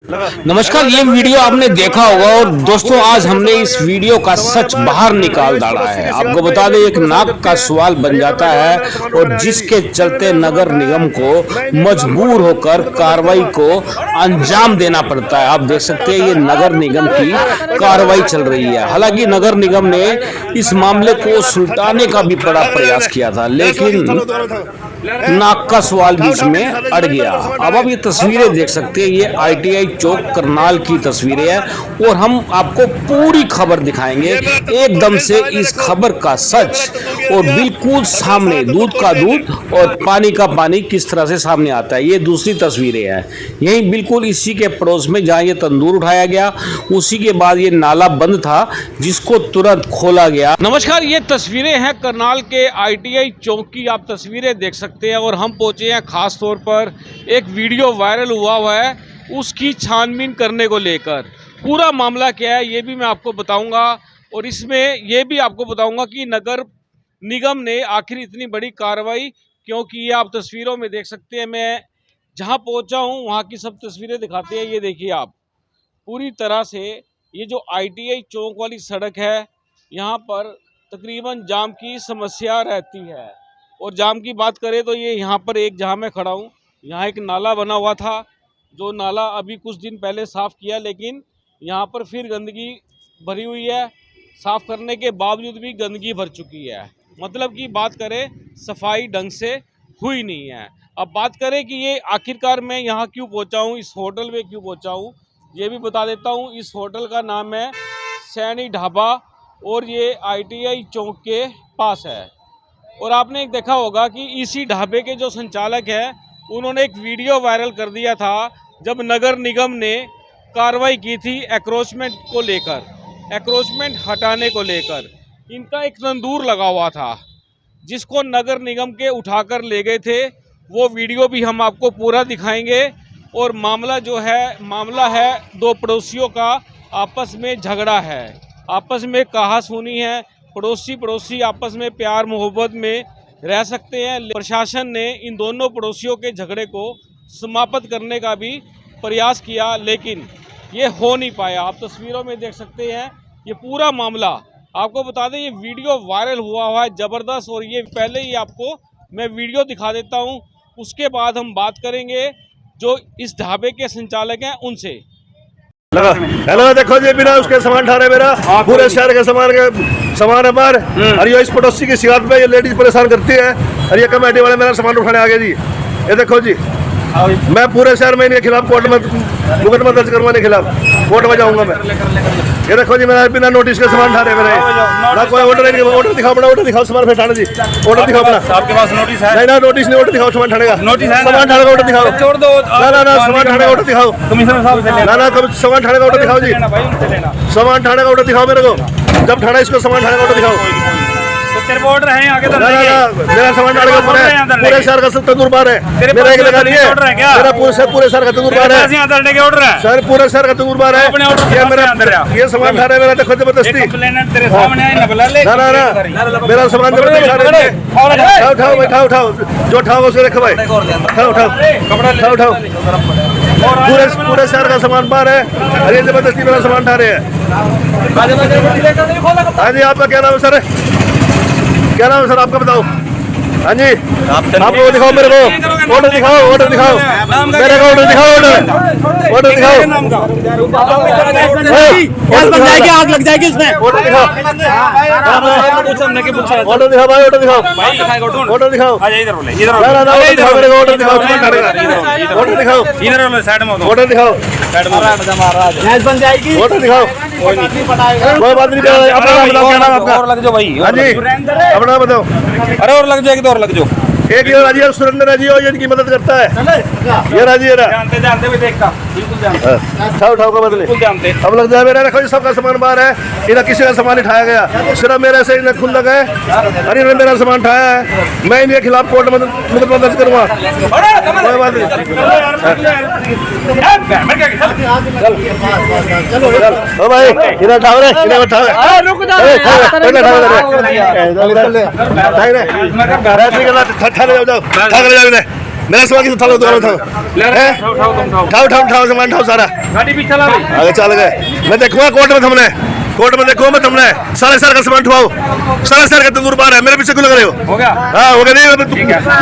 नमस्कार, ये वीडियो आपने देखा होगा और दोस्तों आज हमने इस वीडियो का सच बाहर निकाल डाला है। आपको बता दें, एक नाक का सवाल बन जाता है और जिसके चलते नगर निगम को मजबूर होकर कार्रवाई को अंजाम देना पड़ता है। आप देख सकते हैं ये नगर निगम की कार्रवाई चल रही है। हालांकि नगर निगम ने इस मामले को सुलटाने का भी बड़ा प्रयास किया था, लेकिन नाक का सवाल बीच में अड़ गया। अब आप ये तस्वीरें देख सकते हैं, ये ITI चौक करनाल की तस्वीरें हैं और हम आपको पूरी खबर दिखाएंगे एकदम से इस खबर का सच और बिल्कुल सामने दूध का दूध और पानी का पानी किस तरह से सामने आता है। ये दूसरी तस्वीरें हैं, यही बिल्कुल इसी के पड़ोस में जहाँ ये तंदूर उठाया गया, उसी के बाद ये नाला बंद था जिसको तुरंत खोला गया। नमस्कार, ये तस्वीरें हैं करनाल के ITI चौक की, आप तस्वीरें देख सकते हैं और हम पहुंचे हैं खास तौर पर एक वीडियो वायरल हुआ है उसकी छानबीन करने को लेकर। पूरा मामला क्या है ये भी मैं आपको बताऊंगा और इसमें ये भी आपको बताऊंगा कि नगर निगम ने आखिर इतनी बड़ी कार्रवाई क्यों की है। आप तस्वीरों में देख सकते हैं, मैं जहां पहुंचा हूं वहां की सब तस्वीरें दिखाते हैं। ये देखिए आप, पूरी तरह से ये जो ITI चौक वाली सड़क है यहाँ पर तकरीबन जाम की समस्या रहती है। और जाम की बात करें तो ये यहाँ पर एक जहाँ मैं खड़ा हूँ, यहाँ एक नाला बना हुआ था, जो नाला अभी कुछ दिन पहले साफ़ किया, लेकिन यहाँ पर फिर गंदगी भरी हुई है। साफ़ करने के बावजूद भी गंदगी भर चुकी है। मतलब कि बात करें, सफाई ढंग से हुई नहीं है। अब बात करें कि ये आखिरकार मैं यहाँ क्यों पहुँचा हूँ, इस होटल में क्यों पहुँचा हूँ, ये भी बता देता हूँ। इस होटल का नाम है सैनी ढाबा और ये ITI चौक के पास है। और आपने एक देखा होगा कि इसी ढाबे के जो संचालक हैं उन्होंने एक वीडियो वायरल कर दिया था जब नगर निगम ने कार्रवाई की थी एक्रोचमेंट को लेकर, एक्रोचमेंट हटाने को लेकर। इनका एक तंदूर लगा हुआ था जिसको नगर निगम के उठाकर ले गए थे। वो वीडियो भी हम आपको पूरा दिखाएंगे। और मामला है दो पड़ोसियों का आपस में झगड़ा है, आपस में कहासुनी है। पड़ोसी आपस में प्यार मोहब्बत में रह सकते हैं। प्रशासन ने इन दोनों पड़ोसियों के झगड़े को समाप्त करने का भी प्रयास किया, लेकिन ये हो नहीं पाया। आप तस्वीरों में देख सकते हैं ये पूरा मामला। आपको बता दें, ये वीडियो वायरल हुआ है ज़बरदस्त। और ये पहले ही आपको मैं वीडियो दिखा देता हूँ, उसके बाद हम बात करेंगे जो इस ढाबे के संचालक हैं उनसे। हेलो, देखो जी, बिना उसके सामान ठा रहे मेरा पूरे शहर के सामान है पर। और ये इस पड़ोसी की शिकायत पे ये लेडीज परेशान करती है और ये कमेटी वाले मेरा सामान उठाने आ गए जी। ये देखो जी, मैं पूरे शहर में इनके खिलाफ कोर्ट में मुकदमा दर्ज करूंगा, इनके खिलाफ कोर्ट में जाऊंगा मैं। ये देखो जी, मेरा बिना नोटिस के सामान ठा रहे मेरे, ना कोई ऑर्डर दिखाओ, बड़ा ऑर्डर दिखाओ सामान फेंटाने जी। ऑर्डर दिखाओ अपना। आपके पास नोटिस है? नहीं ना, नोटिस नहीं, ऑर्डर दिखाओ सामान ठाने का। नोटिस है? सामान ठाने का ऑर्डर दिखाओ। छोड़ दो। ना सामान ठाने का ऑर्डर दिखाओ। कमिश्नर साहब से लेना। ना सामान ठाने का ऑर्डर दिखाओ जी। सामान ठाने का ऑर्डर दिखाओ मेरे को, जब ठाना इसको सामान ठाने का ऑर्डर दिखाओ। तो तेरे को ऑर्डर है आगे? मेरा सामान ठाने का ऊपर है, पूरे शहर का सब तंदूर बार है, मेरा एक जगह नहीं है। मेरा पूरे शहर का तंदूर बार है सर, पूरे शहर का तंदूर बार है। ये मेरा ये सामान ठा रहे मेरा, देखो जबरदस्ती। तेरे सामने है, नबला ले। ना मेरा सामान जबरदस्ती ठा रहे हैं। उठाओ भाई, उठाओ जो उठाओ उसको रखो भाई, उठाओ। पूरे शहर का सामान बार है और ये जबरदस्ती मेरा सामान ठा रहे हैं। हाँ जी, आपका क्या नाम है सर? क्या नाम है सर आपका, बताओ। हाँ जी, आप वो दिखाओ मेरे को, ऑर्डर दिखाओ, ऑर्डर दिखाओ मेरे को, ऑर्डर दिखाओ, ऑर्डर दिखाओ। आग लग जाएगी इसमें। ऑर्डर दिखाओ, ऑर्डर दिखाओ भाई, ऑर्डर दिखाओ, ऑर्डर दिखाओ। ऑर्डर दिखाओ मेरे को, ऑर्डर दिखाओ, ऑर्डर दिखाओ, ऑर्डर दिखाओ, बन जाएगी। ऑर्डर दिखाओ। कोई बात नहीं, अपना नाम बताओ, क्या नाम आपका? और लग जाओ भाई। हाँ जी, अपना बताओ। अरे और लग जाएगी तो और लग जाओ। एक ये राजी है, सुरेंद्र राजी हो, ये इनकी मदद करता है। ये राजी है ना, जानते हुए देखता, बिल्कुल जानते। उठाओ का बदले, बिल्कुल जानते। अब लग जाए मेरा। देखो ये सबका सामान बाहर है, इन्हें किसी का सामान उठाया गया, सिर्फ मेरे से इन्हें खुद लगा है और इन्होंने मेरा सामान उठाया है। मैं इनके खिलाफ कोर्ट में मुकदमा दर्ज करूँगा। कोई बात नहीं, ओ भाई, इन्हें उठाओ रे, इन्हें उठाओ। ठा ले जाओ, मेरा सामान किसे उठाओ दुकान उठाओ ले हैं? उठाओ सामान उठाओ सारा गाड़ी भी चला भाई आगे चल गए मैं देखूंगा कोर्ट में तुमने मैं तुमने सारे सर का सामान उठवाओ सारे सर का तंदूर बाहर है मेरे पीछे क्यों लग रहे हो हो गया हाँ हो गया नहीं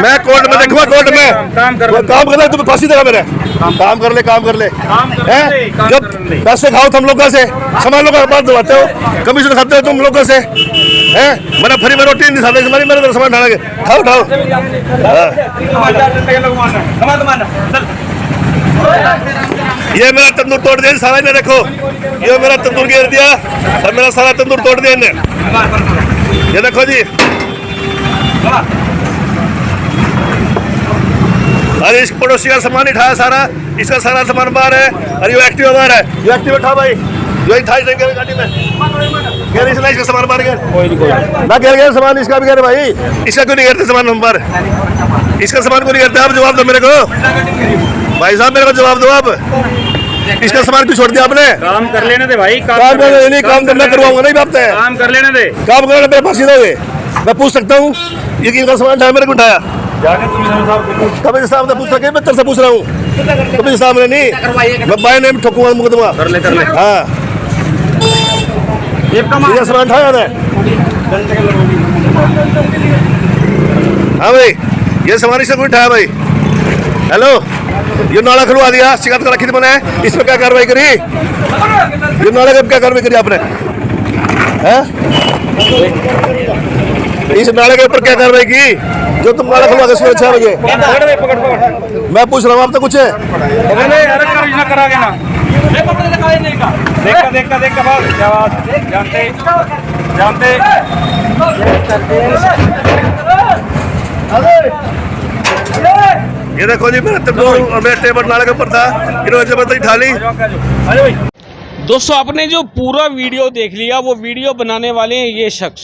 मैं कोर्ट में देखूंगा कोर्ट में काम कर काम कर ले तुम फांसी देगा मेरे काम कर ले काम कर हैं? ले, काम जब कर ले। पैसे खाओ तुम लोगों से सामान लोगों का बात दिलाते हो कमीशन खाते हो तुम लोगों से हैं मैंने फ्री में रोटी नहीं खाते तुम्हारी मेरे सामान ढाला के खाओ ये मेरा तंदूर तोड़ दिया सारा ने देखो ये मेरा तंदूर गिर दिया और मेरा सारा तंदूर तोड़ दिया इन्हें ये देखो जी अरे इस पड़ोसी का सामान ही उठाया सारा इसका सारा सामान बाहर है अरे ये एक्टिवा बाहर है ये एक्टिवा उठा भाई जो ही था इस गाड़ी में गिर इसने इसका सामान बाहर गिर ना गिर गया सामान इसका भी गिर भाई इसका क्यों नहीं गिरते सामान नंबर इसका सामान क्यों नहीं गिरते आप जवाब दो मेरे को भाई साहब मेरे को जवाब दो आप इसका सामान क्यों छोड़ दिया आपने काम कर लेने दे भाई काम नहीं काम करना करवाऊंगा नहीं बात है काम कर लेने दे काम करना मेरे फांसी दोगे मैं पूछ सकता हूँ ये किसका सामान उठाया मेरे को उठाया कभी साहब ने पूछ सके मैं तेरे से पूछ रहा हूँ कभी साहब ने नहीं मैं बाय नेम ठोकूंगा मुकदमा कर ले हाँ ये सामान उठाया है हाँ भाई ये सामान इससे कोई उठाया भाई हेलो ये नाला खुलवा दिया शिकायत करा खिद बना है इस पर क्या कार्रवाई करी ये नाले का क्या कार्रवाई करी आपने हैं इस नाले के ऊपर क्या कार्रवाई की जो तुम नाला खुलवा के सुबह 6 बजे मैं पूछ रहा हूँ आप तो कुछ है करा के ना देखा बात क्या बात जानते ये देखो जी मेरा तंदूर और मेरा टेबल नाले के ऊपर था इन्होंने जबरदस्ती उठा ली दोस्तों आपने जो पूरा वीडियो देख लिया वो वीडियो बनाने वाले हैं ये शख्स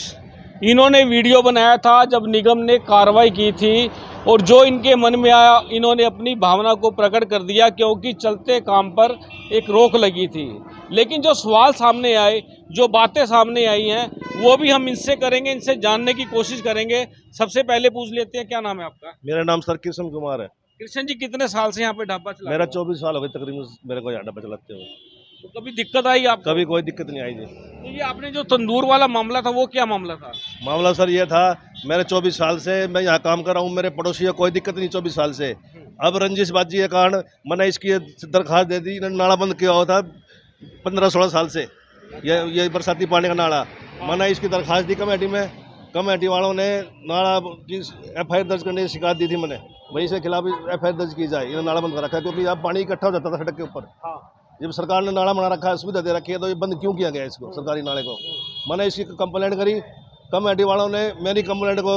इन्होंने वीडियो बनाया था जब निगम ने कार्रवाई की थी और जो इनके मन में आया इन्होंने अपनी भावना को प्रकट कर दिया क्योंकि चलते काम पर एक रोक लगी थी। लेकिन जो सवाल सामने आए जो बातें सामने आई हैं वो भी हम इनसे करेंगे इनसे जानने की कोशिश करेंगे। सबसे पहले पूछ लेते हैं क्या नाम है आपका? मेरा नाम सर कृष्ण कुमार है। कृष्ण जी कितने साल से यहाँ पे ढाबा चला? मेरा 24 साल हो गए तकरीबन मेरे को यहाँ ढाबा चलाते हुए। तो कभी दिक्कत आई आपको? कभी कोई दिक्कत नहीं आई जी। तो ये आपने जो तंदूर वाला मामला था वो क्या मामला था? मामला सर ये था मेरे 24 साल से मैं यहाँ काम कर रहा हूँ मेरे पड़ोसी को कोई दिक्कत नहीं 24 साल से। अब रंजिशबाजी के कारण मैंने इसकी दरख्वास्त दे दी नाला बंद किया हुआ था 15-16 साल से ये बरसाती पानी का नाला। मैंने इसकी दरख्वास्त दी कमेटी में कमेटी वालों ने नाला की FIR दर्ज करने की शिकायत दी थी मैंने भाई इसके खिलाफ FIR दर्ज की जाए ये नाला बंद कर रखा है क्योंकि यहाँ पानी इकट्ठा हो जाता था सड़क के ऊपर। जब सरकार ने नाला बना रखा है सुविधा दे रखी है तो ये बंद क्यों किया गया इसको सरकारी नाले को। मैंने इसकी कंप्लेंट करी कमेटी वालों ने मेरी कंप्लेंट को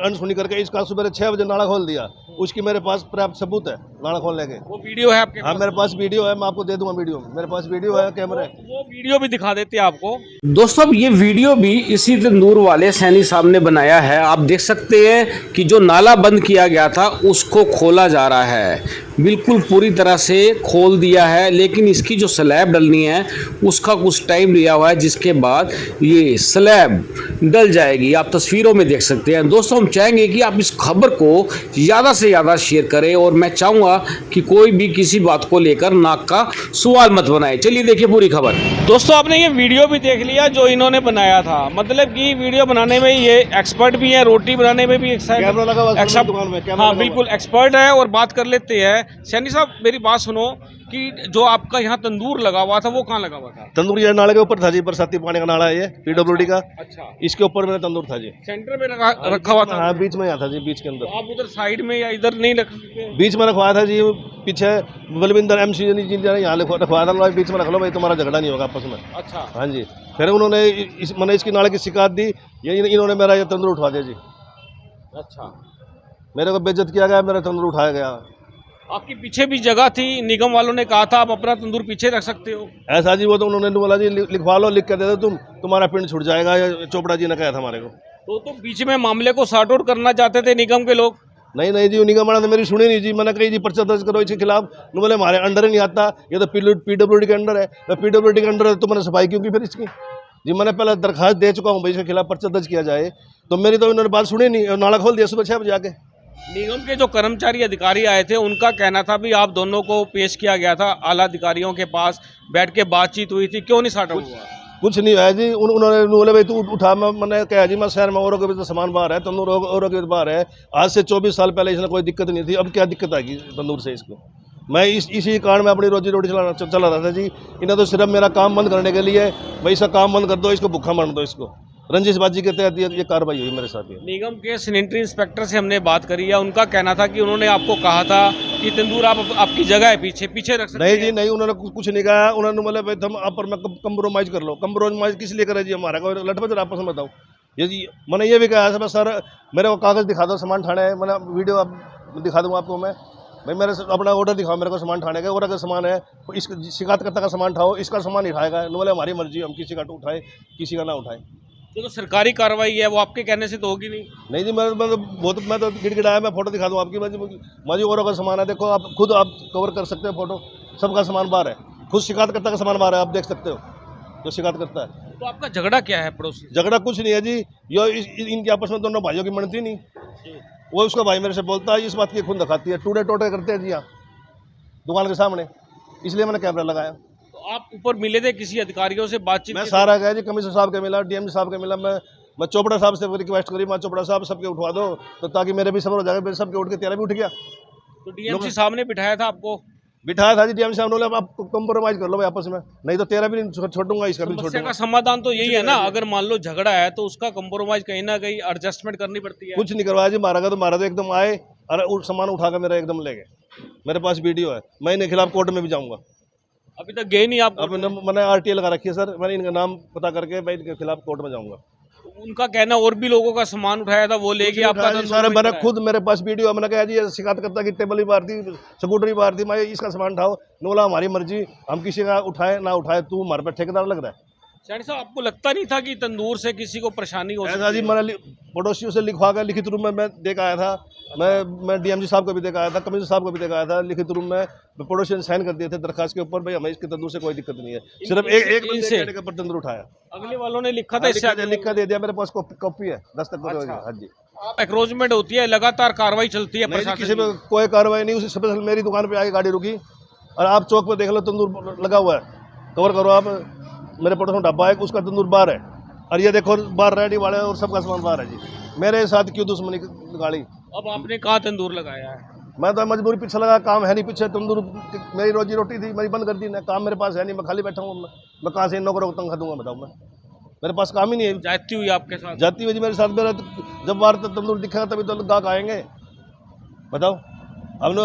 अनसुनी करके इसका सुबह 6 बजे नाला खोल दिया। उसकी मेरे पास पर्याप्त सबूत है नाला खोलने के। वो वीडियो है आपके? हाँ मेरे पास वीडियो है मैं आपको दे दूंगा वीडियो मेरे पास वीडियो है कैमरे वो वीडियो भी दिखा देते हैं आपको। दोस्तों अब ये वीडियो भी इसी तंदूर वाले सैनी साहब ने बनाया है। आप देख सकते हैं कि जो नाला बंद किया गया था उसको खोला जा रहा है बिल्कुल पूरी तरह से खोल दिया है लेकिन इसकी जो स्लैब डलनी है उसका कुछ टाइम लिया हुआ है जिसके बाद ये स्लैब डल जाएगी। आप तस्वीरों में देख सकते हैं। दोस्तों हम चाहेंगे कि आप इस खबर को ज़्यादा से ज़्यादा शेयर करें और मैं चाहूँगा कि कोई भी किसी बात को लेकर नाक का सवाल मत बनाए। चलिए देखिए पूरी खबर। दोस्तों आपने ये वीडियो भी देख लिया जो इन्होंने बनाया था मतलब कि वीडियो बनाने में ये एक्सपर्ट भी है रोटी बनाने में भी एक्सपर्ट। हाँ बिल्कुल एक्सपर्ट है। और बात कर लेते हैं सैनी साहब मेरी बात सुनो कि जो आपका यहाँ तंदूर लगा हुआ था वो कहाँ लगा हुआ था? तंदूर ये नाले के ऊपर था जी बरसाती पानी का नाला है ये PWD का। अच्छा इसके ऊपर मेरा तंदूर था जी सेंटर में रखा हुआ था? हाँ बीच में यहाँ था जी बीच के अंदर। तो आप उधर साइड में या इधर नहीं रख सकते? बीच में रखवाया था जी पीछे बलविंदर MC जी यहाँ रखवाया था बीच में रख लो भाई तुम्हारा झगड़ा नहीं होगा आपस में। अच्छा हाँ जी फिर उन्होंने मैंने इसकी नाले की शिकायत दी इन्होंने मेरा ये तंदूर उठवा दिया जी। अच्छा मेरे को बेइज्जत किया गया मेरा तंदूर उठाया गया। आपकी पीछे भी जगह थी निगम वालों ने कहा था आप अपना तंदूर पीछे रख सकते हो। ऐसा जी वो तो उन्होंने बोला जी लिखवा लो लिख के दे दो तुम्हारा पिंड छूट जाएगा चोपड़ा जी ने कहा था हमारे को। तो बीच में मामले को सॉर्ट आउट करना चाहते थे निगम के लोग? नहीं जी निगम वाला ने मेरी सुनी नहीं जी। मैंने कही जी पर्चा दर्ज करो इसके खिलाफ बोले हमारे अंडर ही नहीं आता ये तो PWD के अंडर है PWD के अंडर है तो मैंने सफाई क्यों की फिर इसकी जी। मैंने पहले दरखास्त दे चुका हूँ भाई इसके खिलाफ पर्चा दर्ज किया जाए तो मेरी तो इन्होंने बात सुनी नहीं नाला खोल दिया सुबह 6 बजे आके। निगम के जो कर्मचारी अधिकारी आए थे उनका कहना था भी आप दोनों को पेश किया गया था आला अधिकारियों के पास, बैठ के बातचीत हुई थी, क्यों नहीं साटा हुआ? कुछ नहीं है जी। उन्होंने बोले भाई तू उठा, मैंने कहा जी मैं शहर में औरों के भी तो सामान बाहर है, तंदूर औरों के भी बाहर है। आज से 24 साल पहले इसने कोई दिक्कत नहीं थी, अब क्या दिक्कत आएगी तंदूर से इसको? मैं इसी कारण में अपनी रोजी रोटी चला रहा था जी। इन्हें तो सिर्फ मेरा काम बंद करने के लिए, भाई इसका काम बंद कर दो, इसको भूखा मार दो, इसको रंजिशबाजी के तहत ये कार्रवाई हुई मेरे साथ। निगम के सैनिटरी इंस्पेक्टर से हमने बात करी है, उनका कहना था कि उन्होंने आपको कहा था कि तंदूर आपकी जगह है पीछे रख सकते नहीं जी नहीं, उन्होंने कुछ नहीं कहा। उन्होंने बोला भाई तुम आप पर मैं कंप्रोमाइज कर लो। कंप्रोमाइज किस लिए करे जी? हमारा कोई लटपट आपस में बताओ ये जी। मैंने ये भी कहा है सर मेरे को कागज़ दिखा दो सामान ठाणे, मैंने वीडियो अब दिखा दूँगा आपको मैं। भाई मेरे अपना ऑर्डर दिखाओ मेरे को सामान ठाणे का, और अगर सामान है इस शिकायतकर्ता का सामान उठाओ, इसका सामान नहीं उठाएगा। बोले हमारी मर्जी, हम किसी का उठाए किसी का ना उठाए। तो सरकारी कार्रवाई है वो आपके कहने से तो होगी नहीं? नहीं जी, मैं तो गिड़गिड़ाया। मैं फोटो दिखा दूँ आपकी, मजी औरों का सामान है, देखो आप खुद आप कवर कर सकते हो फोटो। सबका सामान बाहर है, खुद शिकायतकर्ता का सामान बाहर है, आप देख सकते हो जो शिकायत करता है। तो आपका झगड़ा क्या है पड़ोसी? झगड़ा कुछ नहीं है जी, यो इनकी आपस में दोनों भाइयों की मनती नहीं। वो उसका भाई मेरे से बोलता है, इस बात की खून दिखाती है, टूटे टोटे करते हैं जी यहाँ दुकान के सामने, इसलिए मैंने कैमरा लगाया। तो आप ऊपर मिले थे किसी अधिकारियों से बातचीत? मैं सारा गया जी, कमिश्नर साहब के मिला, डीएम साहब के मिला, मैं चोपड़ा साहब से रिक्वेस्ट करी, मैं चोपड़ा साहब सबके उठवा दो तो ताकि मेरे भी सबर हो जाएगा। मेरे सबके उठ के तेरा भी उठ गया। तो डीएमसी साहब ने बिठाया था आपको? बिठाया था जी, डीएम साहब ने, आप कंप्रोमाइज कर लो भाई आपस में, नहीं तो तेरा भी नहीं छोड़ूंगा, इसका भी समस्या छोड़ूंगा। का समाधान तो यही है ना, अगर मान लो झगड़ा है तो उसका कंप्रोमाइज कहीं ना कहीं एडजस्टमेंट करनी पड़ती है। कुछ नहीं करवाया जी, मारा तो एकदम आए और सामान उठा कर मेरा एकदम ले गए। मेरे पास वीडियो है, मैं इनके खिलाफ कोर्ट में भी जाऊंगा। अभी तक गए नहीं आप? अब मैंने आरटीए लगा रखी है सर, मैंने इनका नाम पता करके मैं इनके खिलाफ कोर्ट में जाऊंगा। उनका कहना और भी लोगों का सामान उठाया था, वो लेके आपका सर मैंने खुद, मेरे पास वीडियो है, मैंने कहा जी ये शिकायत करता कि टेबल ही बाहर थी, स्कूटर ही बाहर थी, मैं इसका सामान उठाओ। नोला हमारी मर्जी, हम किसी का उठाए ना उठाए, तू हमारे पे ठेकेदार लग रहा है। सैनी साहब आपको लगता नहीं था कि तंदूर से किसी को परेशानी हो ऐसा जी, मैंने पड़ोसियों से लिखवा कर लिखित रूप में मैं देकर आया था। मैं डीएमजी साहब को भी देकर आया था, कमिश्नर साहब को भी देकर आया था, लिखित रूप में पड़ोसियों ने साइन कर दिए थे दरखास्त के ऊपर, भाई हमें इसके तंदूर से कोई दिक्कत नहीं है, सिर्फ एक बंदे के ऊपर तंदूर उठाया। अगले वालों ने लिखा था, इससे लिख कर दे दिया, मेरे पास कॉपी है, दस्तखत। हाँ जी, एक्रोचमेंट होती है, लगातार कार्रवाई चलती है प्रशासन किसी पे कोई कार्रवाई नहीं। उसी स्पेशल मेरी दुकान पे आके गाड़ी रुकी और आप चौक पे देख लो तंदूर लगा हुआ है, कवर करो आप। मेरे पड़ोस में ढाबा है, उसका तंदूर बाहर है, और ये देखो बाहर रेडी वाले और सबका सामान बाहर है जी। मेरे साथ क्यों दुश्मनी गाड़ी? अब आपने कहाँ तंदूर लगाया है? मैं तो मजबूरी पीछे लगा, काम है नहीं पीछे, तंदूर मेरी रोजी रोटी थी, मेरी बंद कर दी ना, काम मेरे पास है नहीं, मैं खाली बैठा हूँ। मैं कहाँ से इन नौकरों को तंखा दूंगा बताऊँ? मैं मेरे पास काम ही नहीं है। जाती हुई आपके साथ? जाती हुई जी मेरे साथ। मेरा जब बाहर तंदूर दिखेगा तभी तो गाहक आएंगे, बताओ। हमने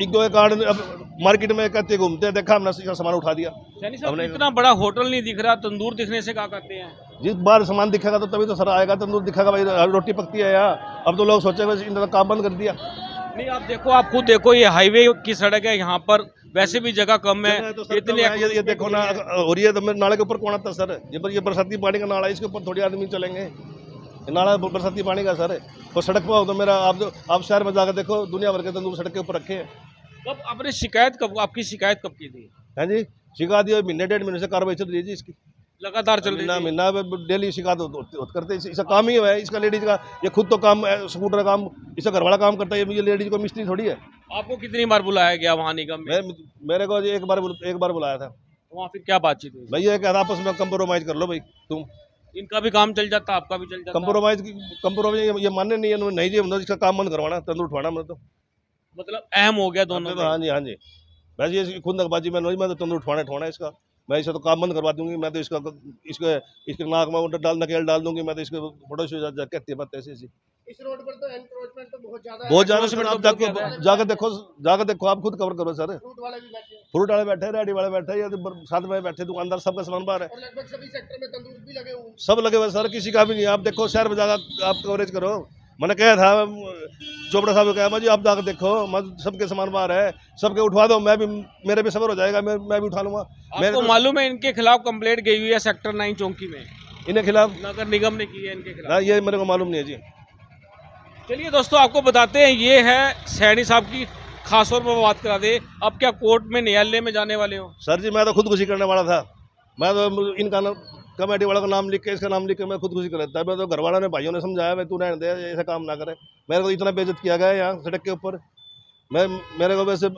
एक दो कारण अब मार्केट में कहते घूमते हैं, देखा हमने इसका सामान उठा दिया। हमने इतना बड़ा होटल नहीं दिख रहा, तंदूर दिखने से क्या कहते हैं? जिस बार सामान दिखेगा तो तभी तो सर आएगा, तंदूर दिखेगा, भाई रोटी पकती है यहाँ। अब तो लोग सोचेंगे इन्होंने काम बंद कर दिया। नहीं, आप देखो, आप खुद देखो, ये हाईवे की सड़क है, यहाँ पर वैसे भी जगह कम है, तो इतने ये देखो ना, हो रही है तो मेरे नाले के ऊपर कौन आता सर? ये बरसाती पानी का नाला है, इसके ऊपर थोड़ी आदमी चलेंगे? नाला बरसाती पानी का सर, तो सड़क पर हो तो मेरा आप शहर में जाकर देखो, दुनिया भर के तंदूर सड़क के ऊपर रखे हैं। कब आपने शिकायत, कब आपकी शिकायत कब की थी? हाँ जी, शिकायत ये महीने 1.5 महीने से कार्रवाई चल रही है जी इसकी, लगातार चल रही है। महीना डेली शिकायत करते, इसका काम ही है, इसका लेडीज का ये खुद तो काम स्कूटर काम, इसका घरवाला काम करता है, ये लेडीज को मिस्त्री थोड़ी है। आपको कितनी बार बुलाया गया वहाँ निगम में? मेरे को एक बार बुलाया था। वहाँ फिर क्या बातचीत हुई? भैया कह रहा आपस में कंप्रोमाइज कर लो भाई, तुम इनका भी काम चल जाता, आपका भी चल जाता। कंप्रोमाइज ये मानने नहीं है, नहीं जी हम इसका काम बंद करवाना, तंदूर उठवाना। मतलब अहम हो गया दोनों। हाँ जी, हाँ जी, वैसे ये खुद नकबाजी में नहीं, मैं तो तंदूर उठवाना इसका, मैं इसे तो काम बंद करवा दूंगी। मैं तो इसके नाक में नकेल डाल दूंगी, मैं तो इसके पड़ोसी कहती है बात ऐसी। इस रोड पर तो एनक्रोचमेंट तो बहुत ज्यादा आप जाकर देखो, आप खुद कवर करो सर। फ्रूट वाले बैठे, रेडी वाले बैठे, या साथ में बैठे दुकानदार, सबका सामान बाहर है, और लगभग सभी सेक्टर में तंदूर भी लगे हुए, सब लगे हुए सर, किसी का भी नहीं। आप देखो शहर में जाकर आप कवरेज करो। मैंने कहा था चोपड़ा साहब को, कहा मैं जी आप जाकर देखो, मैं सबके सामान बाहर है, सबके उठवा दो, मैं भी, मेरे भी सबर हो जाएगा, मैं भी उठा लूंगा। आपको मालूम है इनके खिलाफ कंप्लेंट गई हुई है सेक्टर 9 चौकी में, इनके खिलाफ नगर निगम ने की है इनके खिलाफ? हाँ, ये मेरे को मालूम नहीं है जी। चलिए दोस्तों, आपको बताते हैं, ये है सैनी साहब की, खास तौर पर बात करा दे। अब क्या कोर्ट में न्यायालय में जाने वाले हो? सर जी मैं तो खुदकुशी करने वाला था, मैं तो इनका कमेटी वाला का नाम लिख के इसका नाम लिख के मैं खुदकुशी कर लेता है। मैं तो घर वालों ने भाइयों ने समझाया भाई तू रहने दे, ऐसा काम ना करे। मेरे को इतना बेइज्जत किया गया है यहाँ सड़क के ऊपर। मेरे को वैसे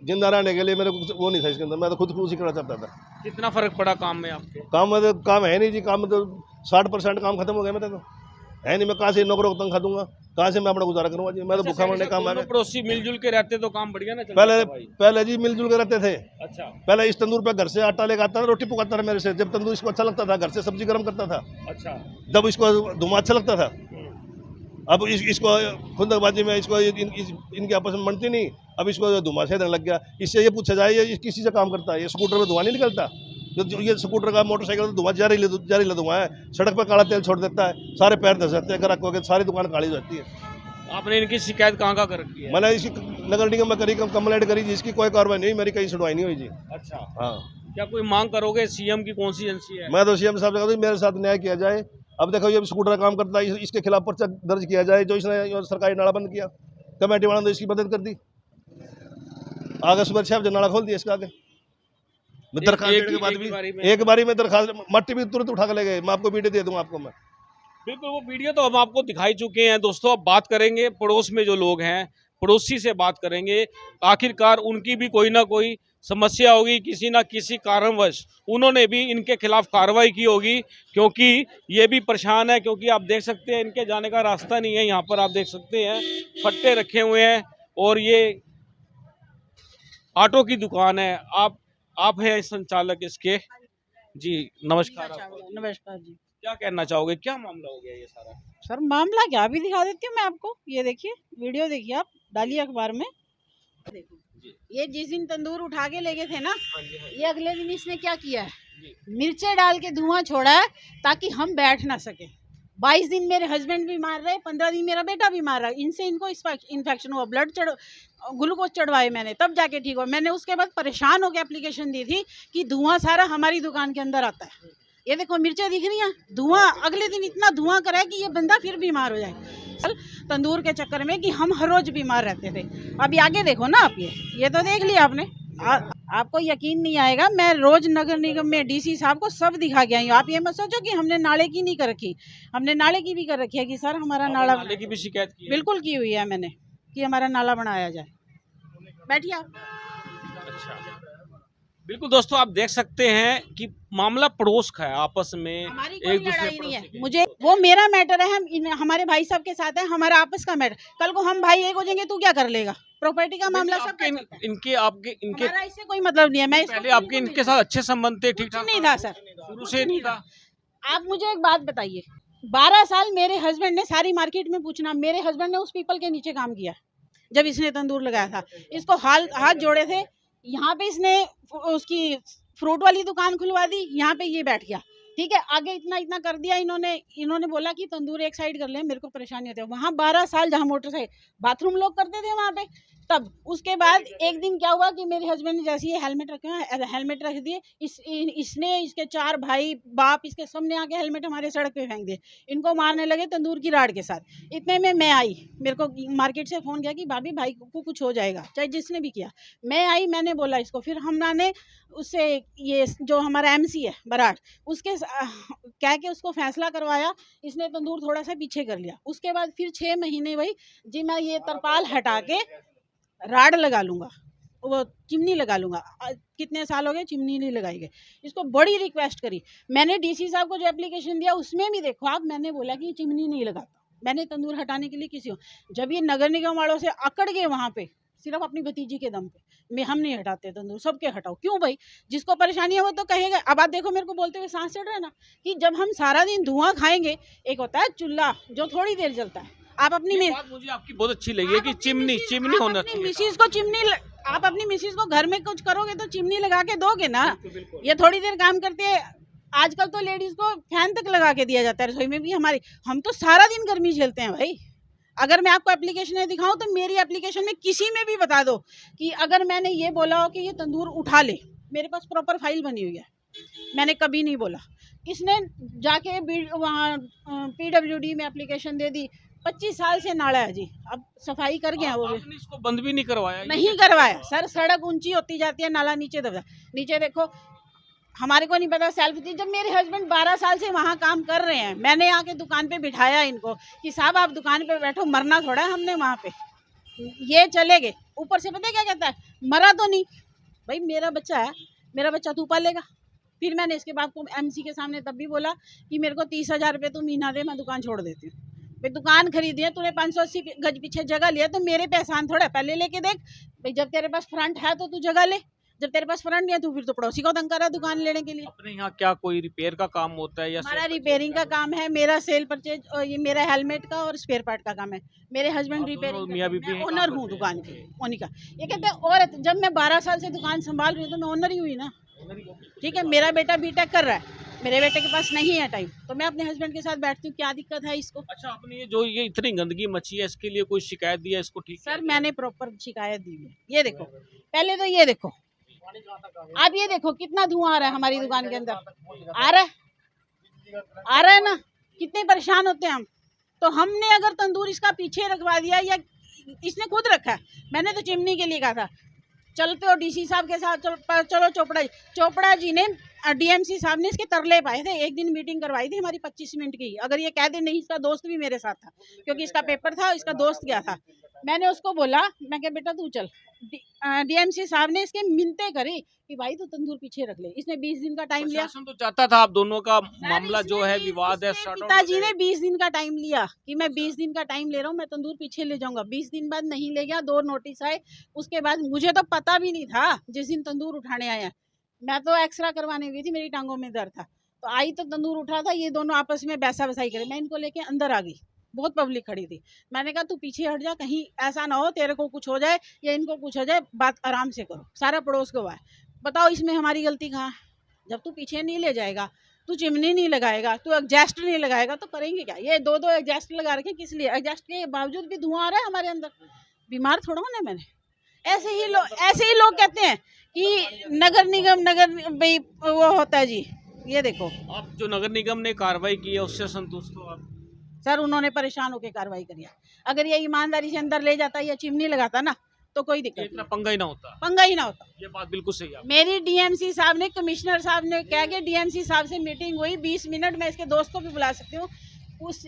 जिंदा रहने के लिए मेरे को वो नहीं था इसके अंदर, मैं तो खुदकुशी करना चाहता था। कितना फर्क पड़ा काम में आपके? काम में तो काम है नहीं जी, काम में तो 60% काम खत्म हो गया मेरे तो है नहीं। मैं कहाँ से नौकरों को तंग दूंगा, कहाँ से मैं अपना गुजारा करूँगा जी। मैं तो भूखा मरने काम आ गया। पड़ोसी मिलजुल के रहते तो काम बढ़िया ना चलता भाई। पहले जी मिलजुल के रहते थे। अच्छा। पहले इस तंदूर पे घर से आटा लेकर आता था, रोटी पकाता था मेरे से। जब तंदूर इसको अच्छा लगता था घर से सब्जी गर्म करता था। अच्छा। जब इसको धुआं अच्छा लगता था। अब इसको खुंदकबाजी में इसको इनके आपस में मनती नहीं। अब इसको धुआं से लग गया। इससे ये पूछा जाए ये किसी से काम करता है? ये स्कूटर में धुआं नहीं निकलता? जो ये स्कूटर का मोटरसाइकिल तो धुआं जहरीला धुआं है। सड़क पर काला तेल छोड़ देता है, सारे पैर धस जाते हैं, ग्राहक के सारी दुकान काली हो जाती है। आपने इनकी शिकायत कहाँ कर रखी है? मैंने इसकी नगर निगम में करी, कंप्लेंट करी जी, इसकी कोई कार्रवाई नहीं, मेरी कहीं सुनवाई नहीं हुई जी। अच्छा। हाँ। क्या कोई मांग करोगे? सीएम की कौन सी एजेंसी है? मैं तो सीएम साहब से कहता हूँ मेरे साथ न्याय किया जाए। अब देखो ये स्कूटर का काम करता है, इसके खिलाफ पर्चा दर्ज किया जाए। जो इसने सरकारी नाला बंद किया, कमेटी वालों ने इसकी मदद कर दी। आगे सुबह 6 बजे नाला खोल दिया इसका आगे। दरखास्त देने के बाद भी एक बारी में दरखास्त मट्टी भी तुरंत उठा कर ले गए। मैं आपको वीडियो दे दूंगा आपको मैं। बिल्कुल, वो वीडियो तो हम आपको दिखाई चुके हैं दोस्तों। अब बात करेंगे पड़ोस में जो लोग हैं, पड़ोसी से बात करेंगे। आखिरकार उनकी भी कोई ना कोई समस्या होगी, किसी ना किसी कारणवश उन्होंने भी इनके खिलाफ कार्रवाई की होगी, क्योंकि ये भी परेशान है। क्योंकि आप देख सकते हैं इनके जाने का रास्ता नहीं है। यहाँ पर आप देख सकते हैं फट्टे रखे हुए हैं और ये ऑटो की दुकान है। आप हैं संचालक इसके? जी नमस्कार। नमस्कार जी। क्या कहना चाहोगे, क्या मामला हो गया ये सारा? सर मामला क्या, अभी दिखा देती हूँ मैं आपको। ये देखिए वीडियो देखिए, आप डालिए अखबार में। ये जिस दिन तंदूर उठा के ले गए थे ना, ये अगले दिन इसने क्या किया है, मिर्चे डाल के धुआं छोड़ा है ताकि हम बैठ ना सके। 22 दिन मेरे हस्बैंड भी मार रहे, 15 दिन मेरा बेटा भी मार रहा है। इनसे इनको इन्फेक्शन हुआ, ग्लूकोज चढ़वाए मैंने, तब जाके ठीक हुआ। मैंने उसके बाद परेशान होकर एप्लीकेशन दी थी कि धुआं सारा हमारी दुकान के अंदर आता है। ये देखो मिर्चें दिख रही हैं, धुआं अगले दिन इतना धुआं कराए कि ये बंदा फिर बीमार हो जाए तंदूर के चक्कर में, कि हम हर रोज बीमार रहते थे। अभी आगे देखो ना आप, ये तो देख लिया आपने। आपको यकीन नहीं आएगा, मैं रोज नगर निगम में डीसी साहब को सब दिखा के आई हूँ। आप ये मत सोचो कि हमने नाले की नहीं कर रखी, हमने नाले की भी कर रखी है कि सर हमारा नाले की भी शिकायत की? बिल्कुल की हुई है मैंने, कि हमारा नाला बनाया जाए। बैठिए आप। अच्छा, बिल्कुल दोस्तों, आप देख सकते हैं कि मामला पड़ोस का है, आपस में हमारी कोई एक दूसरे लड़ाई नहीं है। पड़ोसी के। मुझे वो मेरा मैटर है, हमारे भाई साहब के साथ है, हमारा आपस का मैटर। कल को हम भाई एक हो जाएंगे, तू क्या कर लेगा? प्रॉपर्टी का मामला सब आपके इनके हमारा इससे कोई मतलब नहीं है। मैं पहले आपके इनके साथ अच्छे संबंध थे? ठीक ठाक नहीं था सर, शुरू से नहीं था। आप मुझे एक बात बताइए, 12 साल मेरे हस्बैंड ने, सारी मार्केट में पूछना, मेरे हस्बैंड ने उस पीपल के नीचे काम किया जब इसने तंदूर लगाया था। इसको हाथ जोड़े थे, यहाँ पे इसने उसकी फ्रूट वाली दुकान खुलवा दी, यहाँ पे ये बैठ गया। ठीक है, आगे इतना कर दिया इन्होंने बोला कि तंदूर एक साइड कर ले, मेरे को परेशानी होती है। वहाँ 12 साल जहाँ मोटरसाइकिल बाथरूम लोग करते थे वहाँ पे, तब उसके बाद एक दिन क्या हुआ कि मेरे हस्बैंड ने जैसे ये हेलमेट रख दिए, इसने इसके 4 भाई बाप इसके सामने आके हेलमेट हमारे सड़क पे फेंक दिए। इनको मारने लगे तंदूर की राड के साथ। इतने में मैं आई, मेरे को मार्केट से फ़ोन किया कि भाभी भाई को कुछ हो जाएगा, चाहे जिसने भी किया। मैं आई, मैंने बोला इसको, फिर हमने उससे ये जो हमारा MC है बराड़, उसके कह के उसको फैसला करवाया। इसने तंदूर थोड़ा सा पीछे कर लिया। उसके बाद फिर 6 महीने भाई जी मैं ये तरपाल हटा के राड लगा लूँगा, वो चिमनी लगा लूँगा। कितने साल हो गए चिमनी नहीं लगाई गई। इसको बड़ी रिक्वेस्ट करी मैंने, DC साहब को जो एप्लीकेशन दिया उसमें भी देखो आप, मैंने बोला कि चिमनी नहीं लगाता, मैंने तंदूर हटाने के लिए किसी हो। जब ये नगर निगम वालों से अकड़ गए वहाँ पे, सिर्फ अपनी भतीजी के दम पे, हम नहीं हटाते तंदूर, सबके हटाओ। क्यों भाई, जिसको परेशानी है वो तो कहेगा। अब आप देखो मेरे को बोलते हुए सांस चढ़ रहा है ना, कि जब हम सारा दिन धुआं खाएंगे, एक होता है चूल्हा जो थोड़ी देर जलता है। आप अपनी मुझे आपकी बहुत अच्छी लगी है कि चिमनी होना चाहिए। मिसिस को आप अपनी मिसिस को घर में कुछ करोगे तो चिमनी लगा के दोगे ना। ये थोड़ी देर काम करते हैं। आजकल तो लेडीज को फैन तक लगा के दिया जाता है रसोई में भी। हम तो सारा दिन गर्मी झेलते हैं भाई। अगर मैं आपको एप्लीकेशन दिखाऊं तो मेरी एप्लीकेशन में किसी में भी बता दो कि अगर मैंने ये बोला हो कि ये तंदूर उठा ले, मेरे पास प्रॉपर फाइल बनी हुई है, मैंने कभी नहीं बोला। इसने जाके वहाँ PWD में एप्लीकेशन दे दी। 25 साल से नाला है जी, अब सफाई कर गया वो भी। आपने इसको बंद भी नहीं करवाया? नहीं करवाया सर, सड़क ऊंची होती जाती है, नाला नीचे दबा। नीचे देखो हमारे को नहीं पता सेल्फ थी। जब मेरे हस्बैंड 12 साल से वहाँ काम कर रहे हैं, मैंने आके दुकान पे बिठाया इनको कि साहब आप दुकान पे बैठो, मरना थोड़ा है हमने वहाँ पे। ये चले गए, ऊपर से पता है क्या कहता है, मरा तो नहीं भाई, मेरा बच्चा है, मेरा बच्चा तू पालेगा। फिर मैंने इसके बाप को एमसी के सामने तब भी बोला कि मेरे को 30,000 रुपये तू महीना दे, मैं दुकान छोड़ देती हूँ। भाई दुकान खरीदी है तूने, 580 गज पीछे जगह लिया, तो मेरे पे एहसान थोड़ा, पहले लेके देख भाई। जब तेरे पास फ्रंट है तो तू जगह ले, जब तेरे पास फ्रंट नहीं है तो फिर तो पड़ोसी को तंग कर रहा है दुकान लेने के लिए। अपने यहाँ क्या कोई रिपेयर का काम होता है या हमारा रिपेयरिंग का काम है, मेरा सेल परचेज, ये मेरा हेलमेट का और स्पेयर पार्ट का काम है। मेरे हस्बैंड रिपेयरिंग, मियाँ बीवी मैं ओनर हूँ दुकान की, उन्हीं का। ये कहते हैं औरत, जब मैं 12 साल से दुकान संभाल रही हूँ तो मैं ओनर ही हुई ना, ठीक है। मेरा बेटा बीटेक कर रहा है, मेरे बेटे के पास नहीं है टाइम, तो मैं अपने हस्बैंड के साथ बैठती हूँ, क्या दिक्कत है इसको। अच्छा, आपने ये इतनी गंदगी मची है, इसके लिए कोई शिकायत दी है इसको? ठीक सर मैंने प्रॉपर शिकायत दी है। ये देखो, पहले तो ये देखो, आप ये देखो कितना धुआं आ रहा है हमारी दुकान के अंदर, आ रहा है ना, कितने परेशान होते हैं हम। तो हमने अगर तंदूर इसका पीछे रखवा दिया, या इसने खुद रखा है, मैंने तो चिमनी के लिए कहा था, चलते हो डीसी साहब के साथ, चलो चोपड़ा जी ने, डीएमसी साहब ने इसके तरले पाए थे। एक दिन मीटिंग करवाई थी हमारी 25 मिनट की। अगर ये कह दे नहीं, इसका दोस्त भी मेरे साथ था क्योंकि इसका पेपर था, इसका दोस्त गया था। मैंने उसको बोला, मैं कहा बेटा तू चल। डीएमसी साहब ने इसके मिन्नतें करी कि भाई तू तंदूर पीछे रख ले। इसने 20 दिन का टाइम लिया। प्रशासन तो चाहता था आप दोनों का मामला जो है विवाद है, पिताजी ने 20 दिन का टाइम लिया कि मैं 20 दिन का टाइम ले रहा हूँ, मैं तंदूर पीछे ले जाऊंगा। 20 दिन बाद नहीं ले गया, 2 नोटिस आए। उसके बाद मुझे तो पता भी नहीं था, जिस दिन तंदूर उठाने आया, मैं तो एक्सरा करवाने गई थी, मेरी टांगों में दर्द था, तो आई तो तंदूर उठा था। ये दोनों आपस में बैसा वसाई करे, मैं इनको लेके अंदर आ गई, बहुत पब्लिक खड़ी थी। मैंने कहा तू पीछे हट जा, कहीं ऐसा ना हो तेरे को कुछ हो जाए या इनको कुछ हो जाए, बात आराम से करो, सारा पड़ोस को है। बताओ इसमें हमारी गलती कहाँ है? जब तू पीछे नहीं ले जाएगा, तू चिमनी नहीं लगाएगा, तू एग्जॉस्ट नहीं लगाएगा, तो करेंगे क्या? ये 2 एग्जॉस्ट लगा रखे, किस लिए? एग्जॉस्ट के बावजूद भी धुआं आ रहा है हमारे अंदर, बीमार थोड़ा होना है मैंने। ऐसे ही लोग कहते हैं कि नगर निगम भाई वो होता है जी। ये देखो, आप जो नगर निगम ने कार्रवाई की है उससे संतुष्ट हो आप? सर उन्होंने परेशान होकर कार्रवाई करी है। अगर ये ईमानदारी से अंदर ले जाता या चिमनी लगाता ना, तो कोई दिक्कत इतना पंगा ही ना होता। ये बात बिल्कुल सही है। मेरी डीएमसी साहब ने, कमिश्नर साहब ने कह के डीएमसी साहब से मीटिंग हुई 20 मिनट में, इसके दोस्त को भी बुला सकती हूँ।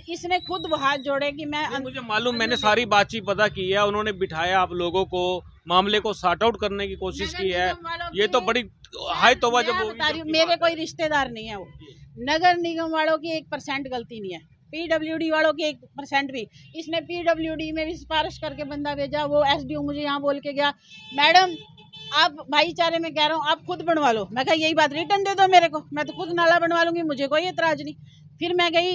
इसने खुद वो हाथ जोड़े कि मैं मुझे मालूम, मैंने सारी बातचीत पता की है। उन्होंने बिठाया आप लोगों को, मामले को सॉर्ट आउट करने की कोशिश की है। ये तो बड़ी हाई तौबा जब होगी। मेरे कोई रिश्तेदार नहीं है वो। नगर निगम वालों की 1% गलती नहीं है, पीडब्ल्यूडी वालों की 1% भी। इसने पीडब्ल्यूडी में भी सिफारिश करके बंदा भेजा, वो एसडीओ मुझे यहाँ बोल के गया, मैडम आप भाईचारे में कह रहा हूँ, आप खुद बनवा लो। मैं कहा यही बात, रिटर्न दे दो मेरे को, मैं तो खुद नाला बनवा लूंगी, मुझे कोई एतराज नहीं। फिर मैं गई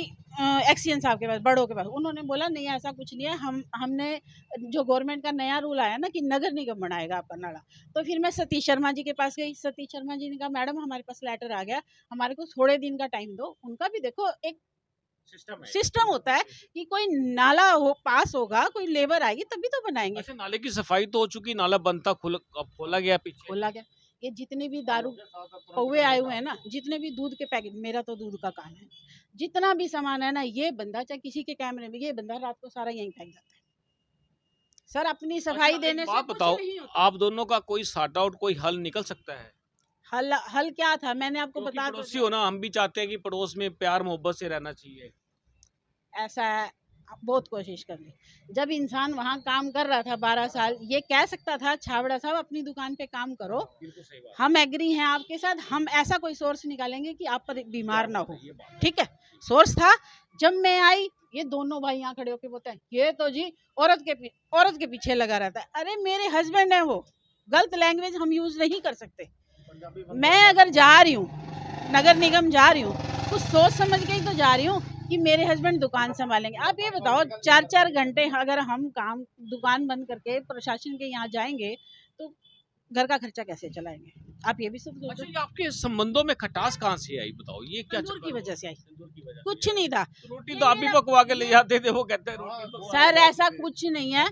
एक्सीएन साहब के पास, बड़ों के पास, उन्होंने बोला नहीं ऐसा कुछ नहीं है, हमने जो गवर्नमेंट का नया रूल आया ना कि नगर निगम बनाएगा आपका नाला। तो फिर मैं सतीश शर्मा जी के पास गई। सतीश शर्मा जी ने कहा मैडम हमारे पास लेटर आ गया, हमारे को थोड़े दिन का टाइम दो। उनका भी देखो एक सिस्टम होता है कि कोई नाला पास होगा, कोई लेबर आएगी तभी तो बनाएंगे। अच्छा, नाले की सफाई तो हो चुकी, नाला बनता खोला गया, पीछे खोला गया। ये जितने भी दारू पौवे आए हुए हैं ना, जितने भी दूध के पैकेट, मेरा तो दूध का काम है, जितना भी सामान है ना, ये बंदा चाहे किसी के कैमरे में, ये बंदा रात को सारा यहीं फेंक जाता है। सर अपनी सफाई देने से बताओ, आप दोनों का कोई सॉर्ट आउट, कोई हल निकल सकता है? हल क्या था मैंने आपको बता पड़ोसी हो ना, हम भी चाहते हैं कि पड़ोस में प्यार मोहब्बत से रहना चाहिए। ऐसा है, बहुत कोशिश कर ली। जब इंसान वहाँ काम कर रहा था 12 साल, ये कह सकता था छाबड़ा साहब अपनी दुकान पे काम करो, हम एग्री हैं आपके साथ, हम ऐसा कोई सोर्स निकालेंगे कि आप पर बीमार ना हो, ठीक है। सोर्स था। जब मैं आई, ये दोनों भाई यहाँ खड़े होके बोलते हैं ये तो जी औरत के पीछे लगा रहता है। अरे मेरे हस्बैंड है वो, गलत लैंग्वेज हम यूज नहीं कर सकते। मैं अगर जा रही हूँ, नगर निगम जा रही हूँ, कुछ सोच समझ के ही तो जा रही हूँ कि मेरे हस्बैंड दुकान संभालेंगे। आप ये बताओ 4-4 घंटे अगर हम दुकान बंद करके प्रशासन के यहाँ जाएंगे तो घर का खर्चा कैसे चलाएंगे? आप ये भी सोचो। अच्छा, ये आपके संबंधों में खटास कहाँ से आई बताओ? ये क्या तंदूर की वजह से आई? कुछ नहीं था। रोटी तो आप भी पकवा के ले जाते थे, वो कहते हैं सर ऐसा कुछ नहीं है।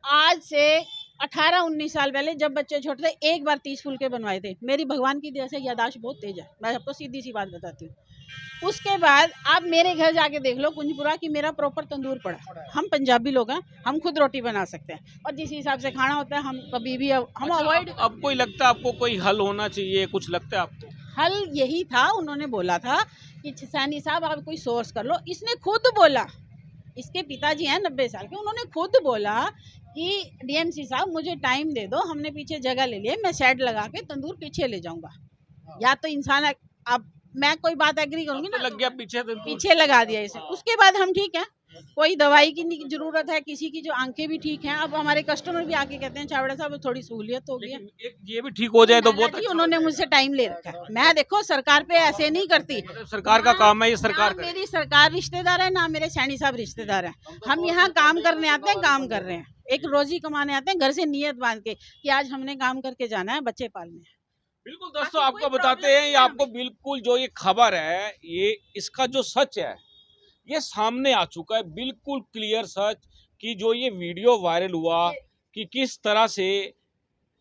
आज से 18-19 साल पहले जब बच्चे छोटे थे, एक बार 30 फुलके बनवाए थे। मेरी भगवान की दया से यादाश्त बहुत तेज है, मैं आपको सीधी सी बात बताती हूँ। उसके बाद आप मेरे घर जाके देख लो कुंजपुरा की, मेरा प्रॉपर तंदूर पड़ा। हम पंजाबी लोग हैं, हम खुद रोटी बना सकते हैं और जिस हिसाब से खाना होता है हम कभी भी हम अवॉइड। अब कोई लगता है आपको कोई हल होना चाहिए, कुछ लगता है आपको? हल यही था, उन्होंने बोला था कि सैनी साहब आप कोई सोर्स कर लो। इसने खुद बोला, इसके पिताजी हैं 90 साल के, उन्होंने खुद बोला कि डीएमसी साहब मुझे टाइम दे दो, हमने पीछे जगह ले ली, मैं शेड लगा के तंदूर पीछे ले जाऊंगा। या तो इंसान, अब मैं कोई बात एग्री करूंगी तो ना, लग गया पीछे तो पीछे लगा दिया इसे, उसके बाद हम ठीक है, कोई दवाई की नहीं जरूरत है, किसी की जो आंखें भी ठीक हैं। अब हमारे कस्टमर भी आके कहते हैं चावड़ा साहब थोड़ी सहूलियत हो गई है, लेकिन एक ये भी ठीक हो जाए तो बहुत जी, अच्छा उन्होंने मुझसे टाइम ले रखा है। मैं देखो सरकार पे ऐसे नहीं करती, मतलब सरकार का काम है ये, सरकार ना करे। मेरी सरकार रिश्तेदार है ना मेरे सैनी साहब रिश्तेदार हैं। हम यहाँ काम करने आते हैं, काम कर रहे हैं, एक रोजी कमाने आते हैं, घर से नियत बांध के कि आज हमने काम करके जाना है, बच्चे पालने हैं। बिल्कुल दोस्तों, आपको बताते हैं, ये आपको बिल्कुल जो ये खबर है, ये इसका जो सच है ये सामने आ चुका है, बिल्कुल क्लियर सच, कि जो ये वीडियो वायरल हुआ कि किस तरह से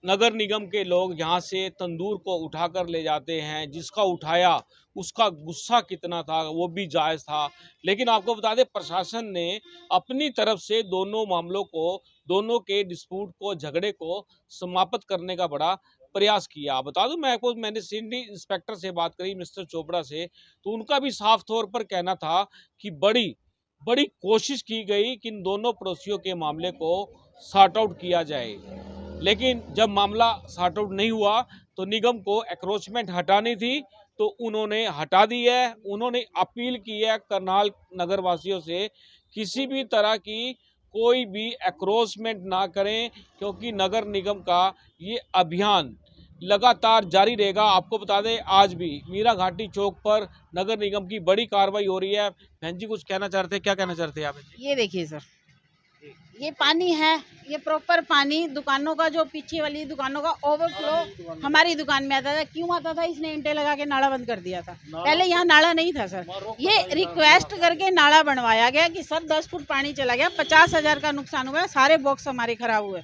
नगर निगम के लोग यहाँ से तंदूर को उठाकर ले जाते हैं, जिसका उठाया उसका गुस्सा कितना था वो भी जायज़ था। लेकिन आपको बता दें, प्रशासन ने अपनी तरफ से दोनों मामलों को, दोनों के डिस्प्यूट को, झगड़े को समाप्त करने का बड़ा प्रयास किया। बता दूं मैं आपको, मैंने सिटी इंस्पेक्टर से बात करी, मिस्टर चोपड़ा से, तो उनका भी साफ तौर पर कहना था कि बड़ी कोशिश की गई कि इन दोनों पड़ोसियों के मामले को सॉर्ट आउट किया जाए। लेकिन जब मामला सॉर्ट आउट नहीं हुआ तो निगम को एक्रोचमेंट हटानी थी, तो उन्होंने हटा दी है। उन्होंने अपील की है करनाल नगरवासियों से, किसी भी तरह की कोई भी एक्रोचमेंट ना करें, क्योंकि नगर निगम का ये अभियान लगातार जारी रहेगा। आपको बता दें, आज भी मीरा घाटी चौक पर नगर निगम की बड़ी कार्रवाई हो रही है। बहन जी कुछ कहना चाहते हैं, क्या कहना चाहते हैं आप? ये देखिए सर, ये पानी है, ये प्रॉपर पानी दुकानों का, जो पीछे वाली दुकानों का ओवरफ्लो हमारी दुकान में आता था। क्यों आता था? इसने ईंटें लगा के नाला बंद कर दिया था। पहले यहाँ नाला नहीं था सर, ये रिक्वेस्ट करके नाला बनवाया गया कि सर 10 फुट पानी चला गया, 50,000 का नुकसान हुआ, सारे बॉक्स हमारे खराब हुए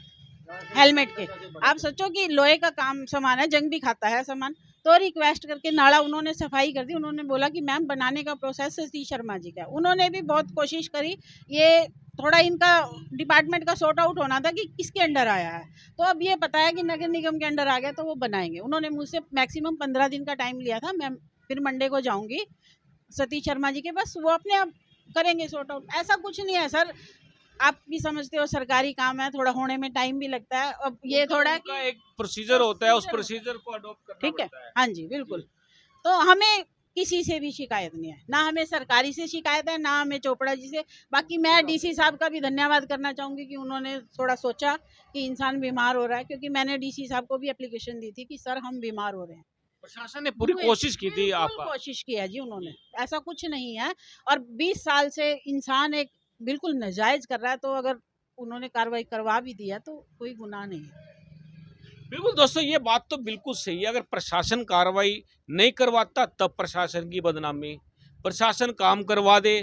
हेलमेट के। आप सोचो कि लोहे का काम सामान है, जंग भी खाता है सामान, तो रिक्वेस्ट करके नाला उन्होंने सफाई कर दी। उन्होंने बोला कि मैम बनाने का प्रोसेस सतीश शर्मा जी का। उन्होंने भी बहुत कोशिश करी, ये थोड़ा इनका डिपार्टमेंट का सॉर्ट आउट होना था कि किसके अंडर आया है, तो अब ये पता है कि नगर निगम के अंडर आ गया तो वो बनाएंगे। उन्होंने मुझसे मैक्सिमम 15 दिन का टाइम लिया था। मैं फिर मंडे को जाऊंगी सतीश शर्मा जी के पास, वो अपने आप करेंगे सॉर्ट आउट। ऐसा कुछ नहीं है सर, आप भी समझते हो सरकारी काम है, थोड़ा होने में टाइम भी लगता है। अब ये थोड़ा एक प्रोसीजर होता है, उस प्रोसीजर को अडॉप्ट करना ठीक है। पड़ता है। हाँ जी बिल्कुल। तो हमें किसी से भी शिकायत नहीं है, ना हमें सरकारी से शिकायत है, ना हमें चोपड़ा जी से। बाकी मैं डीसी साहब का भी धन्यवाद करना चाहूँगी कि उन्होंने थोड़ा सोचा कि इंसान बीमार हो रहा है, क्योंकि मैंने डीसी साहब को भी एप्लीकेशन दी थी कि सर हम बीमार हो रहे हैं। प्रशासन ने पूरी कोशिश की थी, आपका कोशिश की है जी उन्होंने, ऐसा कुछ नहीं है। और 20 साल से इंसान एक बिल्कुल नाजायज कर रहा है, तो अगर उन्होंने कार्रवाई करवा भी दिया तो कोई गुनाह नहीं है। बिल्कुल दोस्तों, ये बात तो बिल्कुल सही है। अगर प्रशासन कार्रवाई नहीं करवाता तब प्रशासन की बदनामी, प्रशासन काम करवा दे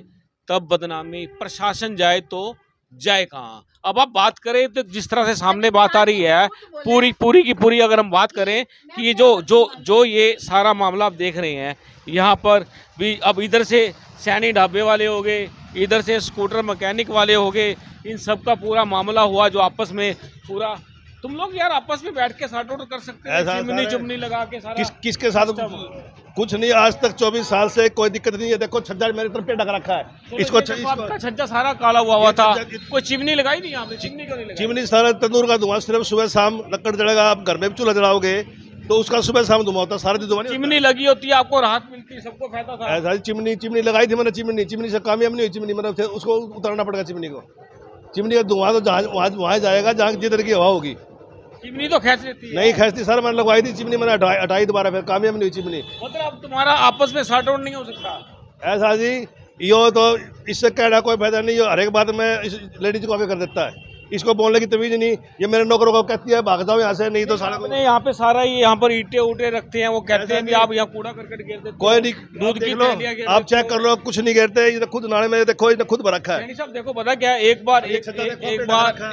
तब बदनामी, प्रशासन जाए तो जाए कहाँ। अब आप बात करें तो जिस तरह से सामने बात आ रही है, पूरी की पूरी अगर हम बात करें कि ये जो ये सारा मामला आप देख रहे हैं, यहाँ पर भी अब इधर से सैनी ढाबे वाले हो गए, इधर से स्कूटर मैकेनिक वाले हो गए, इन सब का पूरा मामला हुआ जो आपस में पूरा, तुम लोग यार आपस में बैठ के सॉर्ट आउट कर सकते हैं, चिमनी लगा के सारा किसके साथ कुछ नहीं। आज तक 24 साल से कोई दिक्कत नहीं है। देखो छज्जा मेरी तरफ पे ढक रखा है, इसको आपका छज्जा सारा काला हुआ था, कोई चिमनी लगाई नहीं आपने? चिमनी क्यों नहीं लगाई? चिमनी सारा तंदूर का धुआं, सिर्फ सुबह शाम लकड़ जलेगा। आप घर में भी चूल्हा जलाओगे तो उसका सुबह शाम धुआं होता है, सारा दिन धुआं। चिमनी लगी होती है, आपको राहत मिलती है, सबको फायदा था। ऐसा चिमनी लगाई थी मैंने, चिमनी से कामयाब नहीं हुई। चिमनी मतलब उसको उतारना पड़ेगा। चिमनी का धुआं तो वहाँ जाएगा जहाँ जिधर की हवा होगी। चिमनी तो खींच लेती है। नहीं खींचती सर, मैंने लगवाई थी चिमनी, मैंने हटाई दोबारा, फिर कामयाब नहीं हुई चिमनी। मतलब तुम्हारा आपस में सॉर्ट आउट नहीं हो सकता ऐसा जी? यो तो इससे कहना कोई फायदा नहीं। हर एक बात में इस लेडीज को आगे कर देता है, इसको बोलने की तमीज नहीं। ये मेरे नौकरों को कहती है भाग जाओ यहाँ से, नहीं तो सारा आपने यहाँ पे सारा ये यहाँ पर ईंटें उटे रखते हैं, वो कहते हैं कि आप यहाँ कूड़ा करकट गिर देते, कोई नहीं। दूध की थैलियां गिर आप देते चेक कर लो, कुछ नहीं गिरते। ये तो खुद नाले में देखो, ये खुद भर रखा है। नहीं साहब देखो, पता क्या है,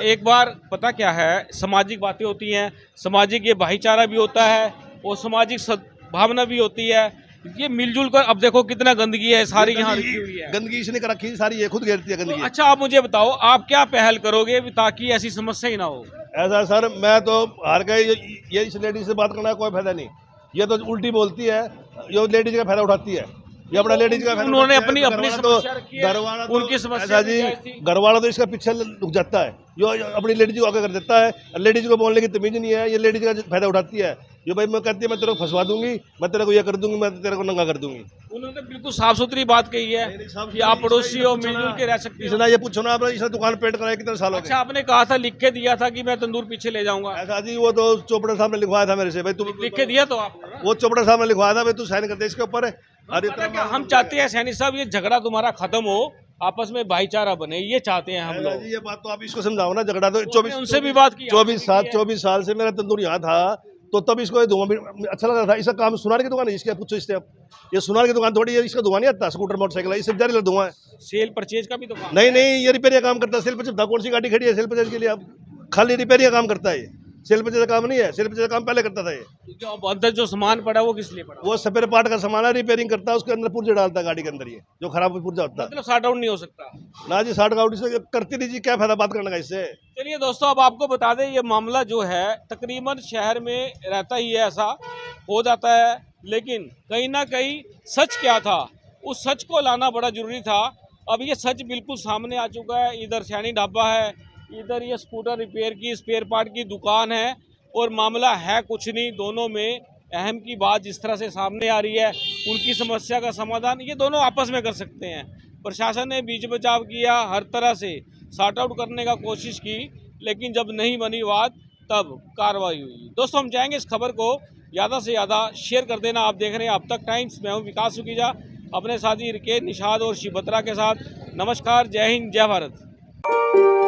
एक बार पता क्या है, सामाजिक बातें होती हैं, सामाजिक ये भाईचारा भी होता है और सामाजिक सद्भावना भी होती है। ये मिलजुल कर, अब देखो कितना गंदगी है सारी यहाँ रखी हुई है। गंदगी इसने कर रखी सारी, ये खुद घेरती है गंदगी। तो अच्छा आप मुझे बताओ, आप क्या पहल करोगे ताकि ऐसी समस्या ही ना हो? ऐसा सर, मैं तो हार गए। ये इस लेडीज से बात करना कोई फायदा नहीं। ये तो उल्टी बोलती है, ये लेडीज का फायदा उठाती है, ये अपना लेडीज का फायदा उन्होंने उठाती है। अपनी समस्या रखी है, घरवाला तो उनकी समस्या ऐसा भी जी, जायज़ थी। घरवाला तो इसका पीछे रुक जाता है, जो अपनी लेडीज को आगे कर देता है, लेडीज को बोलने की तमीज नहीं है, ये लेडीज का फायदा उठाती है। ये भाई मैं कहती है मैं तेरे को फंसवा दूंगी, मैं तेरे को ये कर दूंगी, मैं तेरे को नंगा कर दूंगी। उन्होंने बिल्कुल साफ सुथरी बात कही है कि आप पड़ोसी हो, मिलजुल के रह सकते हो। इसने ये पूछो ना, इसने दुकान पेंट कराई कितने सालों अच्छा, आपने कहा था, लिख के दिया था कि मैं तंदूर पीछे ले जाऊंगा, ऐसा जी, वो तो चोपड़ा साहब ने लिखवाया था मेरे से, भाई तुम लिख के दिया तो आपने ना? वो चोपड़ा साहब ने लिखवाया था, भाई तू साइन कर दे इसके ऊपर। अरे पता क्या, हम चाहते हैं सैनी साहब ये झगड़ा तुम्हारा खत्म हो, आपस में भाईचारा बने, ये चाहते हैं हम लोग। ये बात तो आप इसको समझाओ ना, झगड़ा तो आपने उनसे भी बात की, 24 साल से मेरा तंदूर यहाँ था, तो तब इसको धुआं अच्छा लग रहा था। इसका काम सुनार की दुकान है, इसके पूछो इससे, अब ये सुनार की दुकान थोड़ी है, इसका धुआं नहीं आता, स्कूटर मोटरसाइकिल है, इससे जारी धुआं है। सेल परचेज का भी तो काम। नहीं, ये रिपेयर का काम करता है, सेल परचेज। कौन सी गाड़ी खड़ी है सेल परचेज के लिए? अब खाली रिपेयर का काम करता है, सेल परचेज का काम नहीं है, सेल परचेज का काम पहले करता था ये। जो अब अंदर जो सामान पड़ा वो किस लिए पड़ा? वो स्पेयर पार्ट का सामान है, रिपेयरिंग करता है, उसके अंदर पुर्जे डालता है गाड़ी के अंदर, ये जो खराब पुर्जा होता है मतलब सॉर्ट आउट नहीं हो सकता। ना जी। 60 गाउट से करती नहीं जी, क्या फायदा बात करने का इससे। चलिए दोस्तों, अब आपको बता दें, ये मामला जो है तकरीबन शहर में रहता ही है, ऐसा हो जाता है, लेकिन कहीं ना कहीं सच क्या था, उस सच को लाना बड़ा जरूरी था। अब ये सच बिल्कुल सामने आ चुका है। इधर सैनी ढाबा है, इधर ये स्कूटर रिपेयर की स्पेयर पार्ट की दुकान है, और मामला है कुछ नहीं। दोनों में अहम की बात जिस तरह से सामने आ रही है, उनकी समस्या का समाधान ये दोनों आपस में कर सकते हैं। प्रशासन ने बीच बचाव किया, हर तरह से सॉर्ट आउट करने का कोशिश की, लेकिन जब नहीं बनी बात तब कार्रवाई हुई। दोस्तों, हम चाहेंगे इस खबर को ज़्यादा से ज़्यादा शेयर कर देना। आप देख रहे हैं अब तक टाइम्स, मैं हूँ विकास सुकीजा, अपने साथी रिकेश निषाद और शिव बत्रा के साथ। नमस्कार, जय हिंद, जय भारत।